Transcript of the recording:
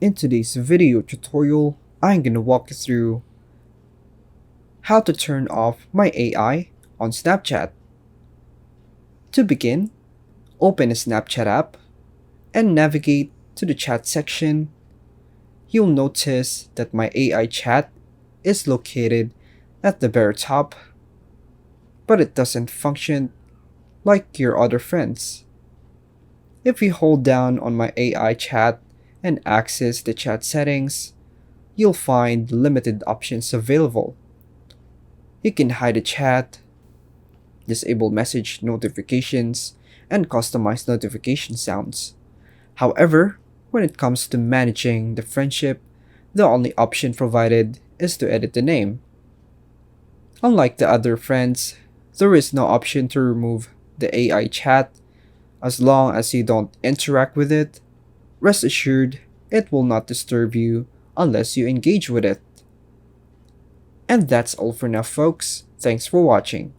In today's video tutorial, I'm gonna walk you through how to turn off my AI on Snapchat. To begin, open a Snapchat app and navigate to the chat section. You'll notice that my AI chat is located at the very top, but it doesn't function like your other friends. If you hold down on my AI chat and access the chat settings, you'll find limited options available. You can hide a chat, disable message notifications, and customize notification sounds. However, when it comes to managing the friendship, the only option provided is to edit the name. Unlike the other friends, there is no option to remove the AI chat as long as you don't interact with it. Rest assured, it will not disturb you unless you engage with it. And that's all for now, folks. Thanks for watching.